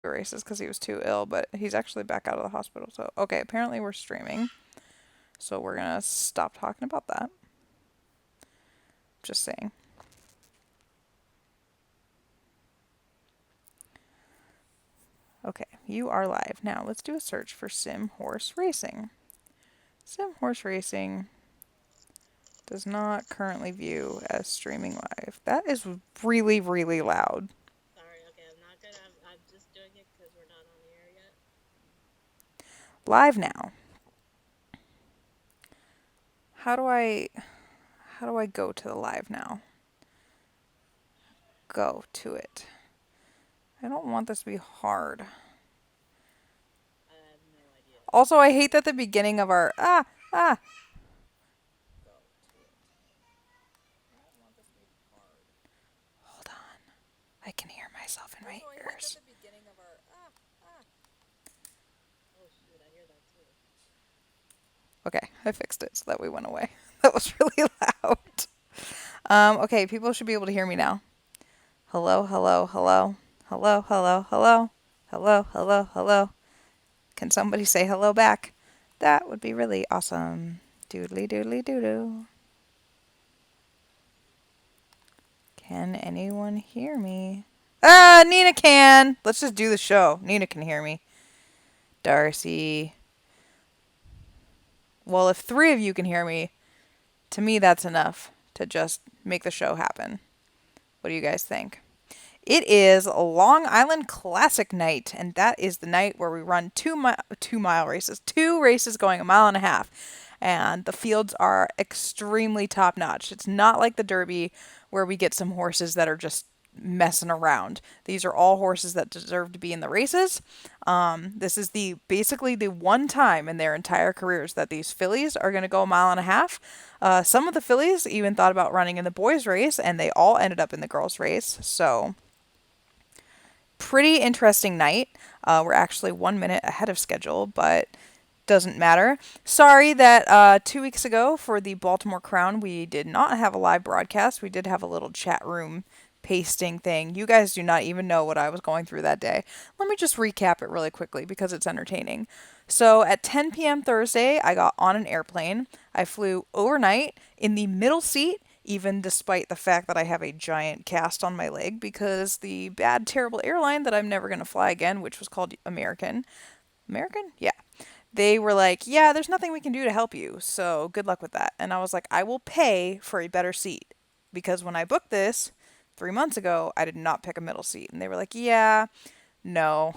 races because he was too ill, but he's actually back out of the hospital. So, okay, apparently we're streaming. So we're going to stop talking about that. Just saying. Okay, you are live. Now let's do a search for Sim Horse Racing. Sim Horse Racing does not currently view as streaming live. That is really, really loud. Sorry, okay, I'm not gonna. I'm just doing it because we're not on the air yet. Live now. How do I go to the live now? Go to it. I don't want this to be hard. I have no idea. Also, I hate that the beginning of our Go to it. hold on. I can hear myself in my ears. Oh shoot, I hear that too. Okay, I fixed it so that we went away. That was really loud. Okay, people should be able to hear me now. Hello, hello, hello. Hello, hello, hello. Hello, hello, hello. Can somebody say hello back? That would be really awesome. Doodly doodly doo doo. Can anyone hear me? Ah, Nina can. Let's just do the show. Nina can hear me. Darcy. Well, if three of you can hear me, to me that's enough to just make the show happen. What do you guys think? It is Long Island Classic night, and that is the night where we run 2 mile races, two races going a mile and a half, and the fields are extremely top notch. It's not like the Derby where we get some horses that are just messing around. These are all horses that deserve to be in the races. This is the basically the one time in their entire careers that these fillies are going to go a mile and a half. Some of the fillies even thought about running in the boys' race, and they all ended up in the girls' race. So pretty interesting night. We're actually 1 minute ahead of schedule, but doesn't matter. Sorry that 2 weeks ago for the Baltimore Crown, we did not have a live broadcast. We did have a little chat room pasting thing. You guys do not even know what I was going through that day. Let me just recap it really quickly because it's entertaining. So at 10 p.m. Thursday, I got on an airplane. I flew overnight in the middle seat, even despite the fact that I have a giant cast on my leg because the bad, terrible airline that I'm never going to fly again, which was called American. American? Yeah, they were like, yeah, there's nothing we can do to help you, so good luck with that. And I was like, I will pay for a better seat. Because when I booked this 3 months ago, I did not pick a middle seat. And they were like, yeah, no,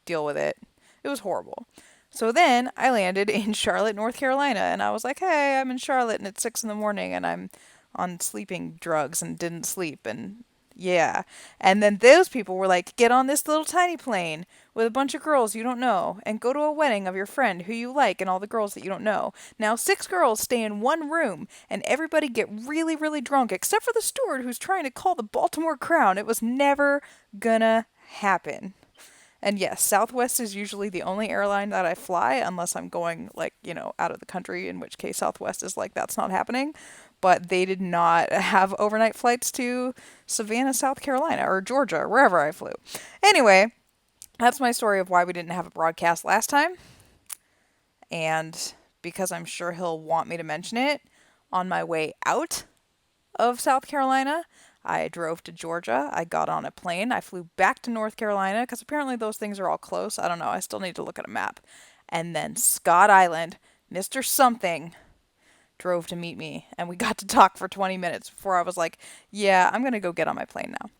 deal with it. It was horrible. So then I landed in Charlotte, North Carolina, and I was like, hey, I'm in Charlotte and it's 6 in the morning and I'm on sleeping drugs and didn't sleep and yeah. And then those people were like, get on this little tiny plane with a bunch of girls you don't know and go to a wedding of your friend who you like and all the girls that you don't know. Now, 6 girls stay in one room and everybody get really, really drunk except for the steward who's trying to call the Baltimore Crown. It was never gonna happen. And yes, Southwest is usually the only airline that I fly unless I'm going like, out of the country, in which case Southwest is like that's not happening. But they did not have overnight flights to Savannah, South Carolina or Georgia or wherever I flew. Anyway, that's my story of why we didn't have a broadcast last time. And because I'm sure he'll want me to mention it, on my way out of South Carolina, I drove to Georgia. I got on a plane. I flew back to North Carolina because apparently those things are all close. I don't know. I still need to look at a map. And then Scott Island, Mr. Something, drove to meet me. And we got to talk for 20 minutes before I was like, yeah, I'm going to go get on my plane now.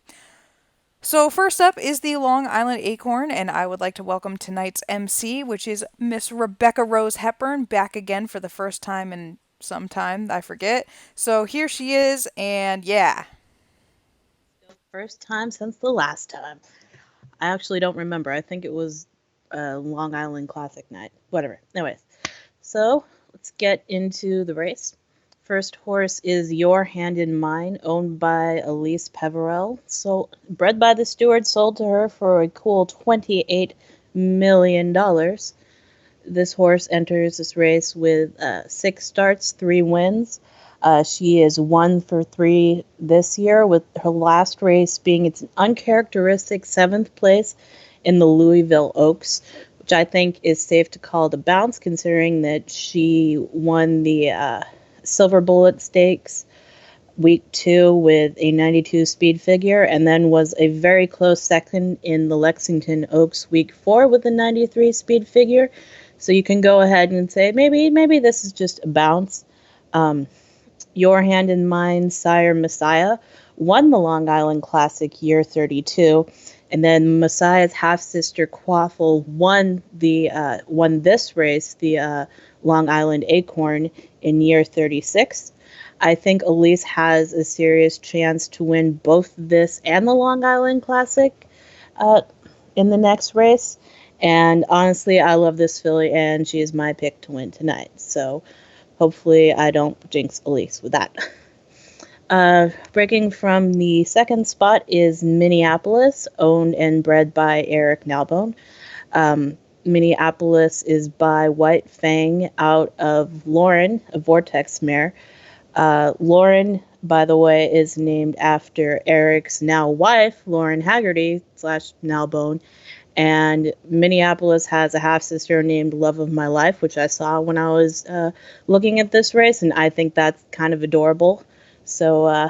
So, first up is the Long Island Acorn, and I would like to welcome tonight's MC, which is Miss Rebecca Rose Hepburn, back again for the first time in some time, I forget. So, here she is, and yeah. Still first time since the last time. I actually don't remember. I think it was Long Island Classic night. Whatever. Anyways, so let's get into the race. First horse is Your Hand in Mine, owned by Elise Peverell. So bred by the steward, sold to her for a cool $28 million. This horse enters this race with 6 starts, 3 wins. She is 1 for 3 this year, with her last race being its uncharacteristic 7th place in the Louisville Oaks, which I think is safe to call it a bounce considering that she won the Silver Bullet Stakes week 2 with a 92 speed figure, and then was a very close second in the Lexington Oaks week 4 with a 93 speed figure. So you can go ahead and say maybe this is just a bounce. Your Hand in Mine, Sire Messiah won the Long Island Classic year 32, and then Messiah's half sister Quaffle won this race, the Long Island Acorn, in year 36. I think Elise has a serious chance to win both this and the Long Island Classic in the next race. And honestly, I love this filly, and she is my pick to win tonight. So hopefully I don't jinx Elise with that. Breaking from the second spot is Minneapolis, owned and bred by Eric Nalbone. Minneapolis is by White Fang out of Lauren, a Vortex mare. Lauren, by the way, is named after Eric's now wife, Lauren Haggerty / Nalbone. And Minneapolis has a half-sister named Love of My Life, which I saw when I was looking at this race, and I think that's kind of adorable. So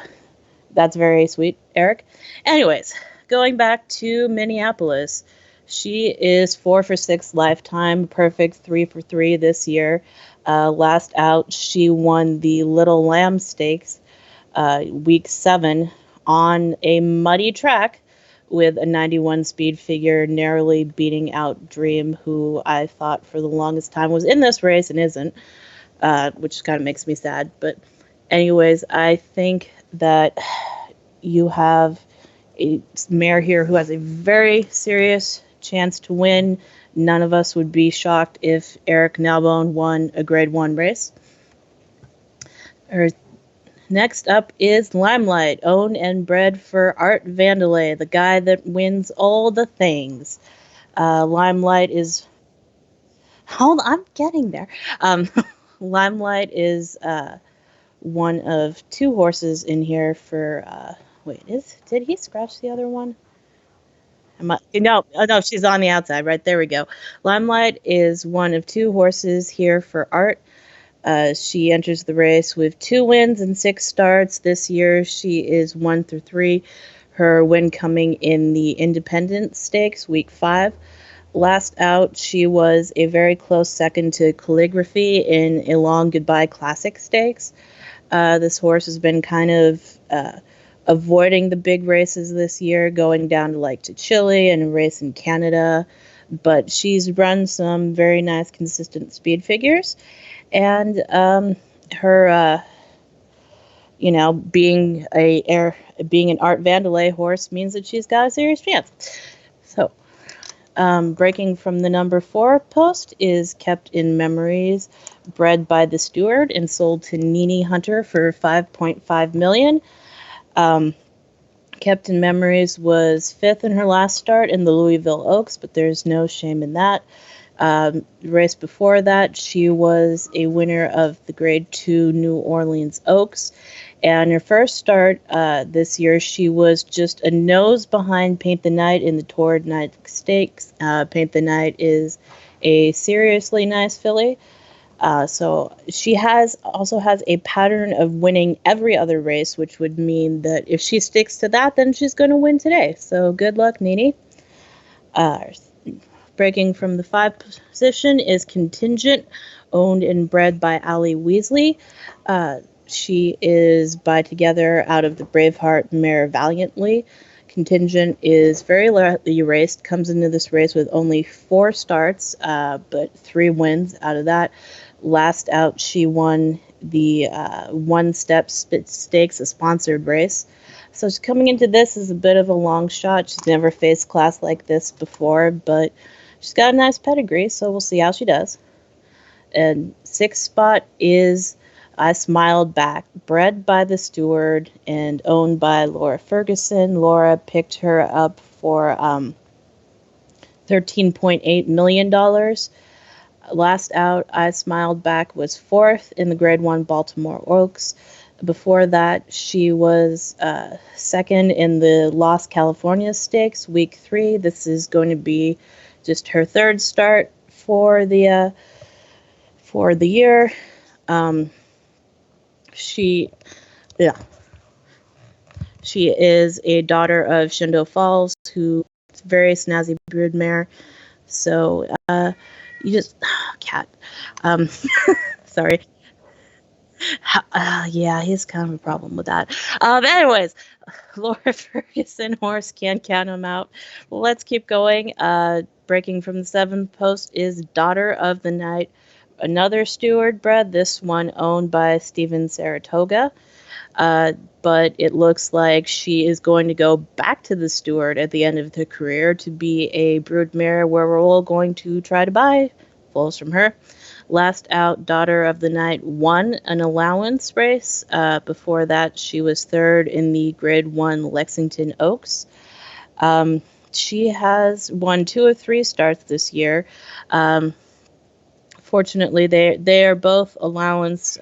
that's very sweet, Eric. Anyways, going back to Minneapolis, she is 4 for 6 lifetime, perfect 3 for 3 this year. Last out, she won the Little Lamb Stakes week 7 on a muddy track with a 91 speed figure, narrowly beating out Dream, who I thought for the longest time was in this race and isn't, which kind of makes me sad. But anyways, I think that you have a mare here who has a very serious chance to win. None of us would be shocked if Eric Nalbone won a Grade 1 race. Next up is Limelight, owned and bred for Art Vandelay, the guy that wins all the things. Limelight is... Hold on, I'm getting there. Limelight is one of 2 horses in here for... did he scratch the other one? No, she's on the outside. Right, there we go. Limelight is one of 2 horses here for Art. She enters the race with 2 wins and 6 starts. This year she is 1 through 3. Her win coming in the Independent Stakes, week 5. Last out, she was a very close second to Calligraphy in a Long Goodbye Classic Stakes. This horse has been kind of avoiding the big races this year, going down to Chile and a race in Canada. But she's run some very nice, consistent speed figures. And her, being an Art Vandelay horse means that she's got a serious chance. So, breaking from the number 4 post is Kept in Memories, bred by the Steward and sold to Nene Hunter for $5.5 million. Kept in Memories was 5th in her last start in the Louisville Oaks, but there's no shame in that. The race before that, she was a winner of the Grade 2 New Orleans Oaks. And her first start this year, she was just a nose behind Paint the Night in the Torrid Night Stakes. Paint the Night is a seriously nice filly. So she also has a pattern of winning every other race, which would mean that if she sticks to that, then she's going to win today. So good luck, Nene. Breaking from the 5 position is Contingent, owned and bred by Allie Weasley. She is by Together out of the Braveheart mare Valiantly. Contingent is very lightly raced, comes into this race with only 4 starts, but 3 wins out of that. Last out, she won the One Step Stakes, a sponsored race. So she's coming into this as a bit of a long shot. She's never faced class like this before, but she's got a nice pedigree, so we'll see how she does. And 6th spot is I Smiled Back, bred by the Steward and owned by Laura Ferguson. Laura picked her up for $13.8 million. Last out, I Smiled Back was 4th in the Grade 1 Baltimore Oaks. Before that, she was second in the Los California Stakes, week 3. This is going to be just her third start for the year. Um, she, yeah, she is a daughter of Shindo Falls, who is a very snazzy broodmare. So you just cat. Um, sorry. Yeah, he's kind of a problem with that. Anyways, Laura Ferguson horse can't count him out. Let's keep going. Breaking from the 7th post is Daughter of the Night, another steward bred. This one owned by Steven Saratoga. But it looks like she is going to go back to the steward at the end of her career to be a broodmare, where we're all going to try to buy foals from her. Last out, Daughter of the Night won an allowance race. Before that, she was third in the Grade 1 Lexington Oaks. She has won 2 of 3 starts this year. Fortunately, they are both allowance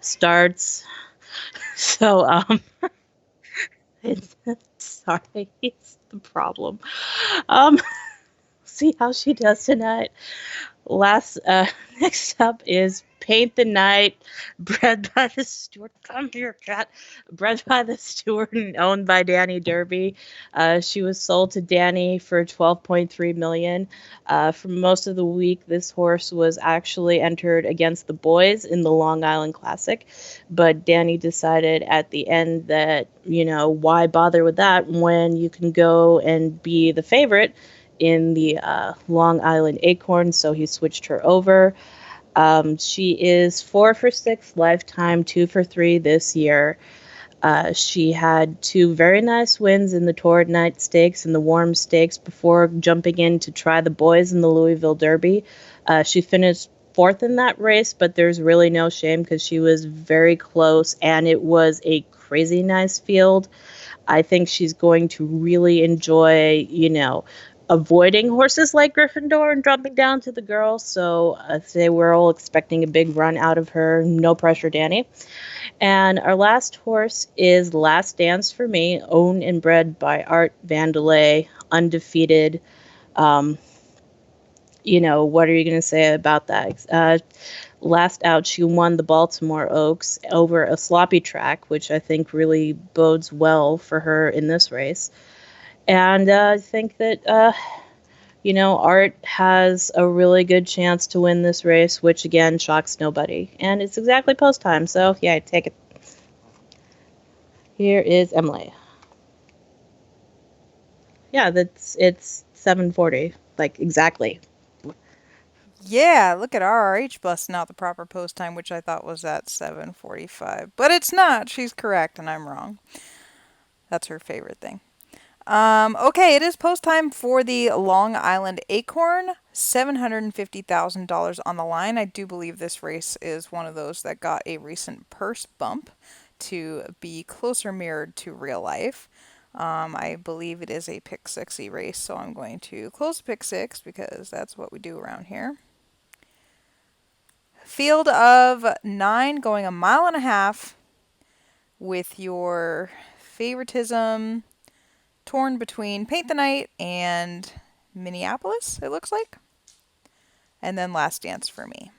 starts. So, sorry, it's the problem. See how she does tonight. Next up is Paint the Night, bred by the steward. Come here, cat. Bred by the steward and owned by Danny Derby. She was sold to Danny for $12.3 million. For most of the week, this horse was actually entered against the boys in the Long Island Classic, but Danny decided at the end that, why bother with that when you can go and be the favorite in the Long Island Acorn, so he switched her over. She is 4 for 6 lifetime, 2 for 3 this year. She had 2 very nice wins in the Torrid Night Stakes and the Warm Stakes before jumping in to try the boys in the Louisville Derby. She finished 4th in that race, but there's really no shame because she was very close and it was a crazy nice field. I think she's going to really enjoy, avoiding horses like Gryffindor and dropping down to the girls. So say we're all expecting a big run out of her. No pressure, Danny. And our last horse is Last Dance for Me, owned and bred by Art Vandelay, undefeated. What are you going to say about that? Last out, she won the Baltimore Oaks over a sloppy track, which I think really bodes well for her in this race. And I think that, Art has a really good chance to win this race, which again shocks nobody. And it's exactly post time, so yeah, take it. Here is Emily. Yeah, it's 7:40, like exactly. Yeah, look at RRH busting out the proper post time, which I thought was at 7:45. But it's not. She's correct, and I'm wrong. That's her favorite thing. Okay, it is post time for the Long Island Acorn. $750,000 on the line. I do believe this race is one of those that got a recent purse bump to be closer mirrored to real life. I believe it is a pick sixy race, so I'm going to close pick 6 because that's what we do around here. Field of 9 going a mile and a half with your favoritism torn between Paint the Night and Minneapolis, it looks like. And then Last Dance for Me.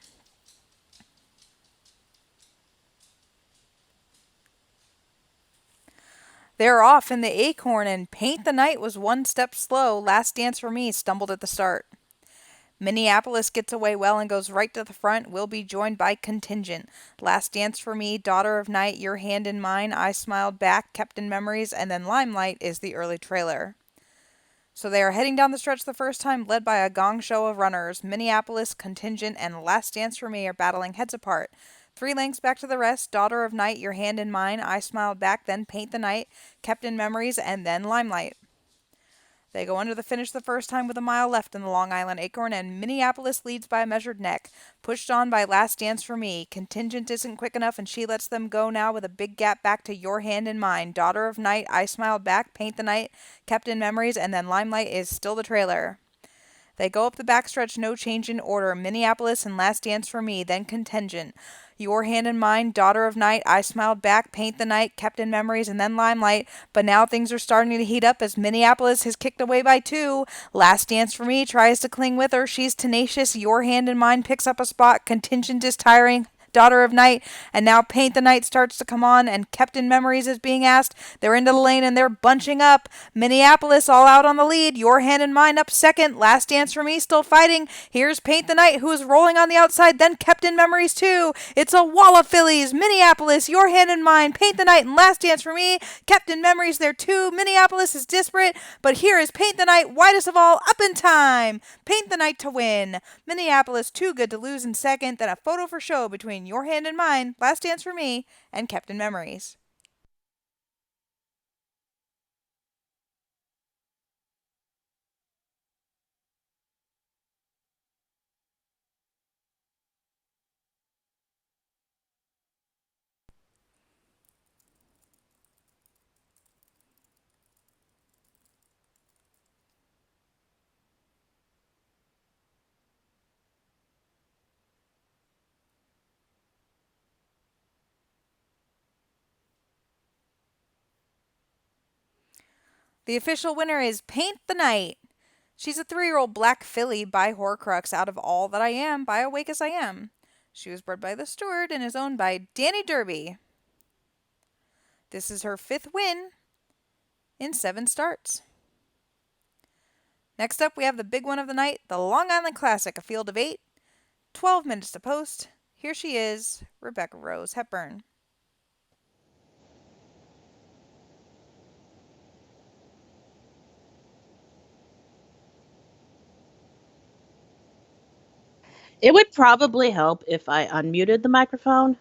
They're off in the Acorn, and Paint the Night was one step slow. Last Dance for Me stumbled at the start. Minneapolis gets away well and goes right to the front. Will be joined by Contingent. Last Dance for Me, Daughter of Night, Your Hand in Mine, I Smiled Back, Kept in Memories, and then Limelight is the early trailer. So they are heading down the stretch the first time, led by a gong show of runners. Minneapolis, Contingent, and Last Dance for Me are battling heads apart. 3 lengths back to the rest, Daughter of Night, Your Hand in Mine, I Smiled Back, then Paint the Night, Kept in Memories, and then Limelight. They go under the finish the first time with a mile left in the Long Island Acorn, and Minneapolis leads by a measured neck. Pushed on by Last Dance for Me. Contingent isn't quick enough, and she lets them go now with a big gap back to Your Hand in Mine. Daughter of Night, I Smiled Back, Paint the Night, Kept in Memories, and then Limelight is still the trailer. They go up the backstretch, no change in order. Minneapolis and Last Dance for Me, then Contingent. Your Hand in Mine, Daughter of Night, I Smiled Back, Paint the Night, Kept in Memories, and then Limelight. But now things are starting to heat up as Minneapolis has kicked away by 2. Last Dance for Me tries to cling with her. She's tenacious. Your Hand in Mine picks up a spot. Contingent is tiring. Daughter of Night, and now Paint the Night starts to come on, and Kept in Memories is being asked. They're into the lane and they're bunching up. Minneapolis all out on the lead. Your Hand in Mine up second. Last Dance for Me still fighting. Here's Paint the Night, who is rolling on the outside, then Kept in Memories too. It's a wall of fillies. Minneapolis, Your Hand in Mine, Paint the Night, and Last Dance for Me. Kept in Memories there too. Minneapolis is disparate, but here is Paint the Night, widest of all, up in time. Paint the Night to win. Minneapolis too good to lose in second. Then a photo for show between Your Hand in Mine, Last Dance for Me, and Kept in Memories. The official winner is Paint the Night. She's a 3-year-old black filly by Horcrux out of All That I Am by Awake as I Am. She was bred by the steward and is owned by Danny Derby. This is her 5th win in 7 starts. Next up, we have the big one of the night, the Long Island Classic, a field of 8, 12 minutes to post. Here she is, Rebecca Rose Hepburn. It would probably help if I unmuted the microphone.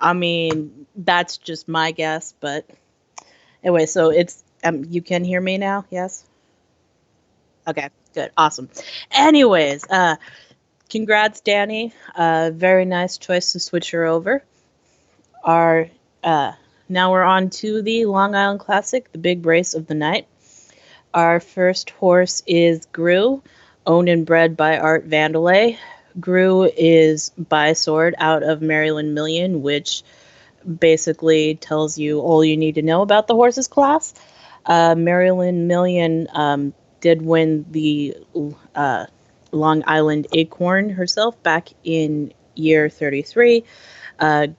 I mean, that's just my guess, but anyway, so it's you can hear me now, yes? Okay, good, awesome. Anyways, congrats, Danny. Very nice choice to switch her over. Our now we're on to the Long Island Classic, the big race of the night. Our first horse is Grew, owned and bred by Art Vandelay. Grew is by Sword out of Maryland Million, which basically tells you all you need to know about the horse's class. Maryland Million did win the Long Island Acorn herself back in year 33.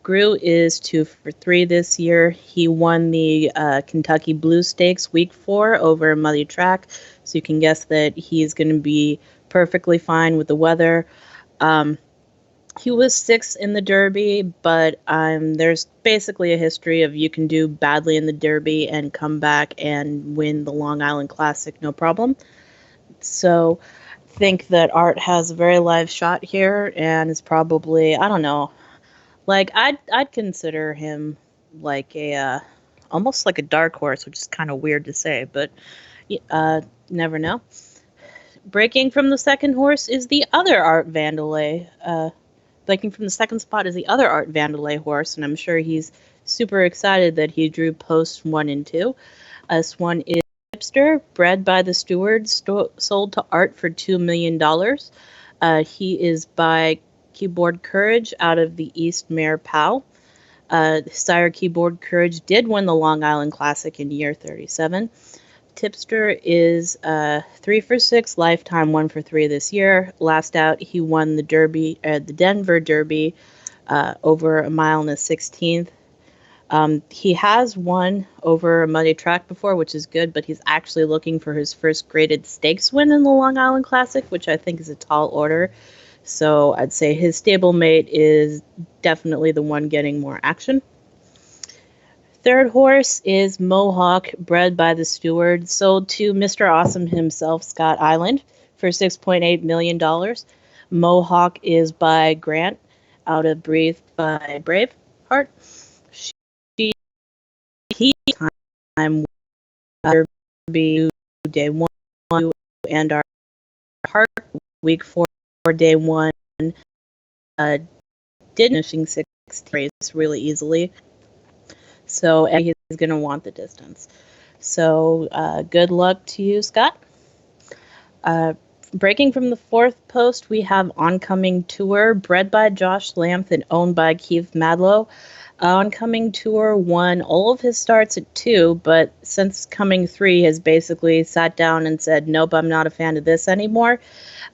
Grew is 2 for 3 this year. He won the Kentucky Blue Stakes week 4 over a muddy track, so you can guess that he's going to be perfectly fine with the weather. He was 6th in the Derby, but there's basically a history of you can do badly in the Derby and come back and win the Long Island Classic no problem. So I think that Art has a very live shot here and is probably, I don't know, like I'd consider him like a almost like a dark horse, which is kind of weird to say, but never know. Breaking from the second horse is the other Art Vandelay. Breaking from the second spot is the other Art Vandelay horse, and I'm sure he's super excited that he drew posts 1 and 2. This one is Tipster, bred by the steward, sold to Art for $2 million. He is by Keyboard Courage out of the East Mare Pow. Sire Keyboard Courage did win the Long Island Classic in year 37. Tipster is 3 for 6 lifetime, 1 for 3 this year. Last out, he won the Derby, the Denver Derby, over a mile and a 16th. He has won over a muddy track before, which is good, but he's actually looking for his first graded stakes win in the Long Island Classic, which I think is a tall order. So I'd say his stablemate is definitely the one getting more action. Third horse is Mohawk, bred by the steward, sold to Mr. Awesome himself, Scott Island, for $6.8 million. Mohawk is by Grant, out of Breathe by Braveheart. He time Derby day 1 and our Heart week 4 day 1 did finishing 6th race really easily. So he's going to want the distance. So good luck to you, Scott. breaking from the fourth post, we have Oncoming Tour, bred by Josh Lamth and owned by Keith Madlow. Oncoming Tour won all of his starts at 2, but since coming 3 has basically sat down and said, nope, I'm not a fan of this anymore.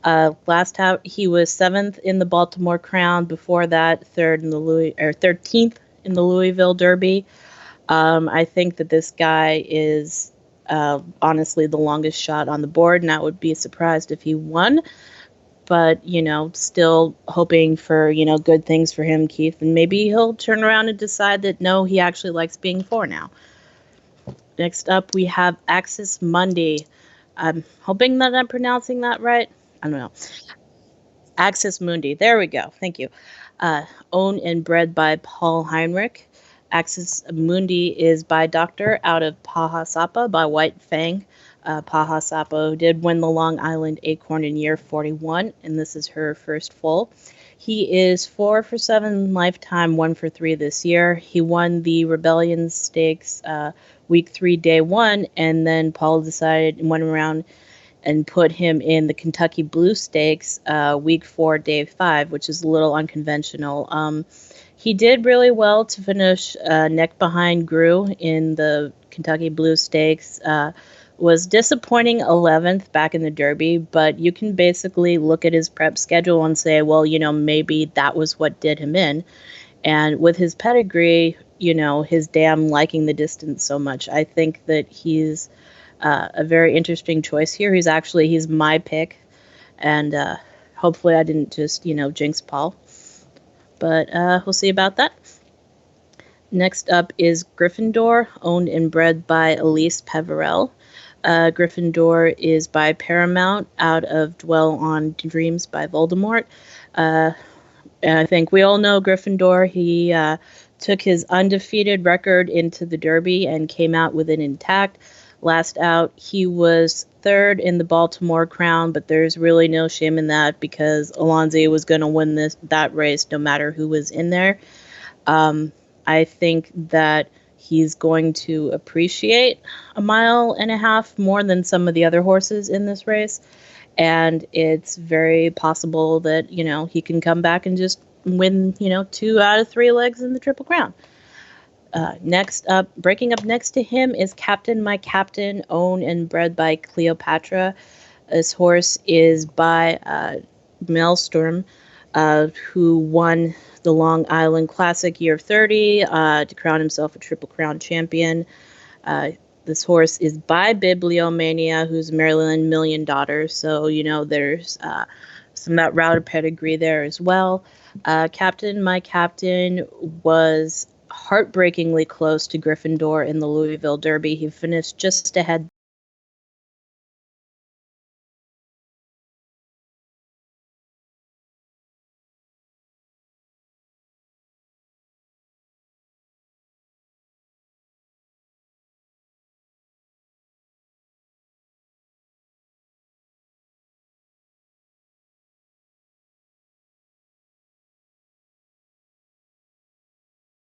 Last out, he was 7th in the Baltimore Crown. Before that, 13th in the Louisville Derby. I think that this guy is honestly the longest shot on the board, and I would be surprised if he won. But, still hoping for, good things for him, Keith. And maybe he'll turn around and decide that, no, he actually likes being 4 now. Next up, we have Axis Mundi. I'm hoping that I'm pronouncing that right. I don't know. Axis Mundi. There we go. Thank you. Owned and bred by Paul Heinrich. Axis Mundi is by Doctor out of Paha Sapa by White Fang. Paha Sapa did win the Long Island Acorn in year 41, and this is her first foal. He is 4 for 7 lifetime, 1 for 3 this year. He won the Rebellion Stakes week 3, day 1, and then Paul decided and went around and put him in the Kentucky Blue Stakes week 4, day 5, which is a little unconventional. He did really well to finish neck behind Grew in the Kentucky Blue Stakes. Was disappointing 11th back in the Derby, but you can basically look at his prep schedule and say, well, maybe that was what did him in. And with his pedigree, his dam liking the distance so much, I think that he's a very interesting choice here. He's my pick, and hopefully I didn't just, jinx Paul. But we'll see about that. Next up is Gryffindor, owned and bred by Elise Peverell. Gryffindor is by Paramount out of Dwell on Dreams by Voldemort. And I think we all know Gryffindor. He took his undefeated record into the Derby and came out with it intact. Last out, he was 3rd in the Baltimore Crown, but there's really no shame in that because Alonzi was going to win that race no matter who was in there. I think that he's going to appreciate 1.5 miles more than some of the other horses in this race. And it's very possible that, he can come back and just win, 2 out of 3 legs in the Triple Crown. Next up, breaking up next to him is Captain My Captain, owned and bred by Cleopatra. This horse is by Maelstrom, who won the Long Island Classic year 30 to crown himself a Triple Crown champion. This horse is by Bibliomania, who's Maryland Million daughter. So, there's some of that router pedigree there as well. Captain My Captain was heartbreakingly close to Gryffindor in the Louisville Derby. He finished just ahead